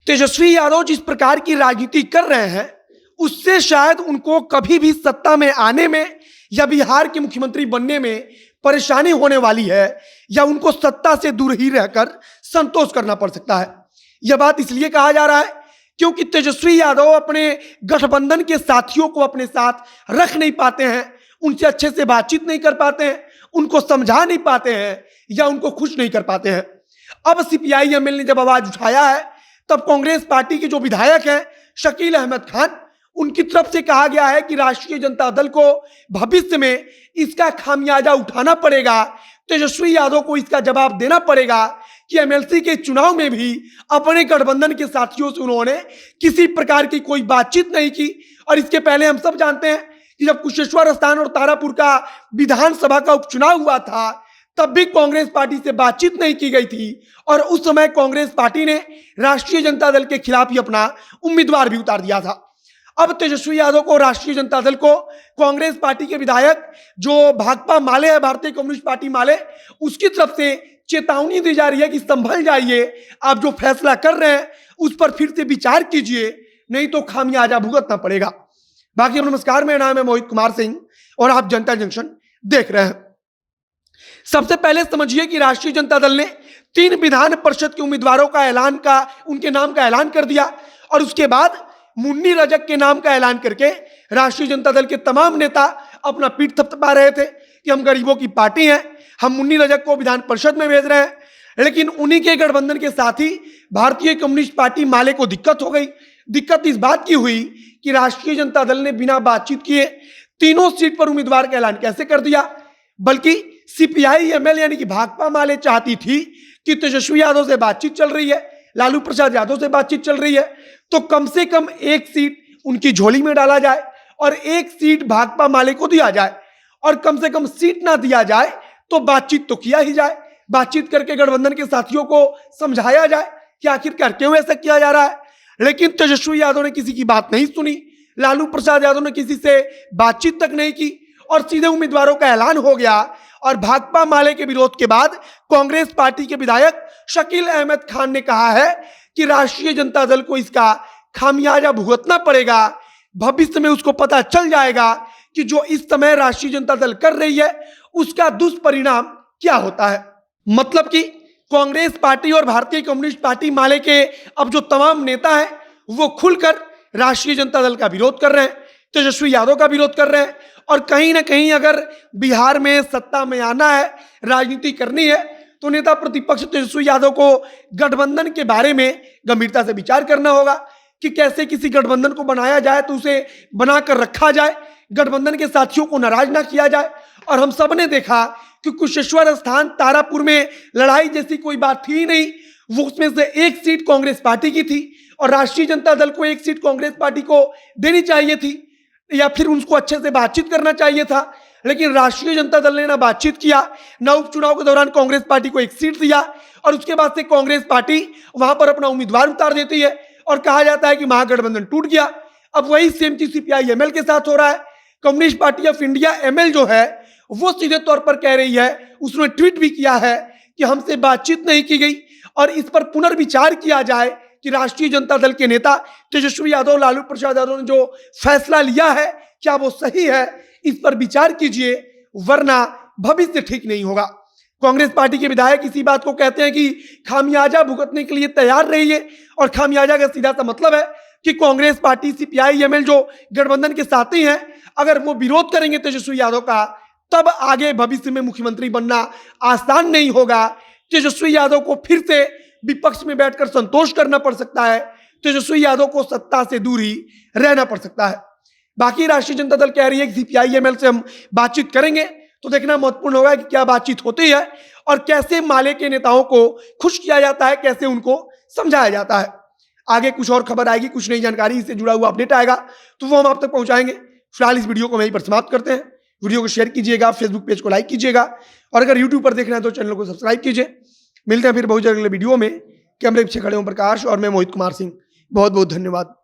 तेजस्वी यादव जिस प्रकार की राजनीति कर रहे हैं उससे शायद उनको कभी भी सत्ता में आने में या बिहार के मुख्यमंत्री बनने में परेशानी होने वाली है, या उनको सत्ता से दूर ही रहकर संतोष करना पड़ सकता है। यह बात इसलिए कहा जा रहा है क्योंकि तेजस्वी यादव अपने गठबंधन के साथियों को अपने साथ रख नहीं पाते हैं, उनसे अच्छे से बातचीत नहीं कर पाते हैं, उनको समझा नहीं पाते हैं या उनको खुश नहीं कर पाते हैं। अब सीपीआई एमएल ने जब आवाज उठाया है तब कांग्रेस पार्टी के जो विधायक हैं शकील अहमद खान, उनकी तरफ से कहा गया है कि राष्ट्रीय जनता दल को भविष्य में इसका खामियाजा उठाना पड़ेगा, तेजस्वी यादव को इसका जवाब देना पड़ेगा कि एमएलसी के चुनाव में भी अपने गठबंधन के साथियों से उन्होंने किसी प्रकार की कोई बातचीत नहीं की। और इसके पहले हम सब जानते हैं कि जब कुशेश्वर स्थान और तारापुर का विधानसभा का उपचुनाव हुआ था तब भी कांग्रेस पार्टी से बातचीत नहीं की गई थी और उस समय कांग्रेस पार्टी ने राष्ट्रीय जनता दल के खिलाफ ही अपना उम्मीदवार भी उतार दिया था। अब तेजस्वी यादव को, राष्ट्रीय जनता दल को, कांग्रेस पार्टी के विधायक जो भाकपा माले है, भारतीय कम्युनिस्ट पार्टी माले, उसकी तरफ से चेतावनी दी जा रही है कि संभल जाइए, आप जो फैसला कर रहे हैं उस पर फिर से विचार कीजिए, नहीं तो खामियाजा भुगतना पड़ेगा। बाकी नमस्कार, मेरा नाम है मोहित कुमार सिंह और आप जनता जंक्शन देख रहे हैं। सबसे पहले समझिए कि राष्ट्रीय जनता दल ने 3 विधान परिषद के उम्मीदवारों का उनके नाम का ऐलान कर दिया और उसके बाद मुन्नी रजक के नाम का ऐलान करके राष्ट्रीय जनता दल के तमाम नेता अपना पीठ थपथपा रहे थे कि हम गरीबों की पार्टी हैं, हम मुन्नी रजक को विधान परिषद में भेज रहे हैं। लेकिन उन्हीं के गठबंधन के साथ ही भारतीय कम्युनिस्ट पार्टी माले को दिक्कत हो गई। दिक्कत इस बात की हुई कि राष्ट्रीय जनता दल ने बिना बातचीत किए तीनों सीट पर उम्मीदवार का ऐलान कैसे कर दिया, बल्कि सीपीआई एमएल यानी कि भाकपा माले चाहती थी कि तेजस्वी यादव से बातचीत चल रही है, लालू प्रसाद यादव से बातचीत चल रही है, तो कम से कम एक सीट उनकी झोली में डाला जाए और एक सीट भाकपा माले को दिया जाए, और कम से कम सीट ना दिया जाए तो बातचीत तो किया ही जाए, बातचीत करके गठबंधन के साथियों को समझाया जाए कि आखिरकार क्यों ऐसा किया जा रहा है। लेकिन तेजस्वी यादव ने किसी की बात नहीं सुनी, लालू प्रसाद यादव ने किसी से बातचीत तक नहीं की और सीधे उम्मीदवारों का ऐलान हो गया। और भाकपा माले के विरोध के बाद कांग्रेस पार्टी के विधायक शकील अहमद खान ने कहा है कि राष्ट्रीय जनता दल को इसका खामियाजा भुगतना पड़ेगा, भविष्य में उसको पता चल जाएगा कि जो इस समय राष्ट्रीय जनता दल कर रही है उसका दुष्परिणाम क्या होता है। मतलब कि कांग्रेस पार्टी और भारतीय कम्युनिस्ट पार्टी माले के अब जो तमाम नेता हैं वो खुलकर राष्ट्रीय जनता दल का विरोध कर रहे हैं, तेजस्वी यादव का विरोध कर रहे हैं। और कहीं ना कहीं अगर बिहार में सत्ता में आना है, राजनीति करनी है, तो नेता प्रतिपक्ष तेजस्वी यादव को गठबंधन के बारे में गंभीरता से विचार करना होगा कि कैसे किसी गठबंधन को बनाया जाए तो उसे बनाकर रखा जाए, गठबंधन के साथियों को नाराज ना किया जाए। और हम सब ने देखा कि कुशेश्वर स्थान तारापुर में लड़ाई जैसी कोई बात थी ही नहीं, वो उसमें से एक सीट कांग्रेस पार्टी की थी और राष्ट्रीय जनता दल को एक सीट कांग्रेस पार्टी को देनी चाहिए थी या फिर उनको अच्छे से बातचीत करना चाहिए था। लेकिन राष्ट्रीय जनता दल ने ना बातचीत किया, ना उपचुनाव के दौरान कांग्रेस पार्टी को एक सीट दिया और उसके बाद से कांग्रेस पार्टी वहां पर अपना उम्मीदवार उतार देती है और कहा जाता है कि महागठबंधन टूट गया। अब वही सेम चीज सीपीआई एमएल के साथ हो रहा है। Communist party of India ML जो है वो सीधे तौर पर कह रही है, उसने ट्वीट भी किया है कि हमसे बातचीत नहीं की गई और इस पर पुनर्विचार किया जाए कि राष्ट्रीय जनता दल के नेता तेजस्वी यादव, लालू प्रसाद यादव ने जो फैसला लिया है क्या वो सही है, इस पर विचार कीजिए, वरना भविष्य ठीक नहीं होगा। कांग्रेस पार्टी के विधायक इसी बात को कहते हैं कि खामियाजा भुगतने के लिए तैयार रहिए और खामियाजा का सीधा सा मतलब है कि कांग्रेस पार्टी, सीपीआई एमएल जो गठबंधन के साथी हैं, अगर वो विरोध करेंगे तेजस्वी यादव का, तब आगे भविष्य में मुख्यमंत्री बनना आसान नहीं होगा। तेजस्वी यादव को फिर से विपक्ष में बैठकर संतोष करना पड़ सकता है, तेजस्वी यादव को सत्ता से दूर ही रहना पड़ सकता है। बाकी राष्ट्रीय जनता दल कह रही है कि सीपीआई एमएल से हम बातचीत करेंगे, तो देखना महत्वपूर्ण होगा कि क्या बातचीत होती है और कैसे माले के नेताओं को खुश किया जाता है, कैसे उनको समझाया जाता है। आगे कुछ और खबर आएगी, कुछ नई जानकारी से जुड़ा हुआ अपडेट आएगा तो वो हम आप तक पहुंचाएंगे। फिलहाल इस वीडियो को वहीं पर समाप्त करते हैं। वीडियो को शेयर कीजिएगा, फेसबुक पेज को लाइक कीजिएगा और अगर यूट्यूब पर देखना है तो चैनल को सब्सक्राइब कीजिए। मिलते हैं फिर बहुत जल्द अगले वीडियो में। कैमरे पीछे खड़े ओम प्रकाश और मैं मोहित कुमार सिंह। बहुत बहुत धन्यवाद।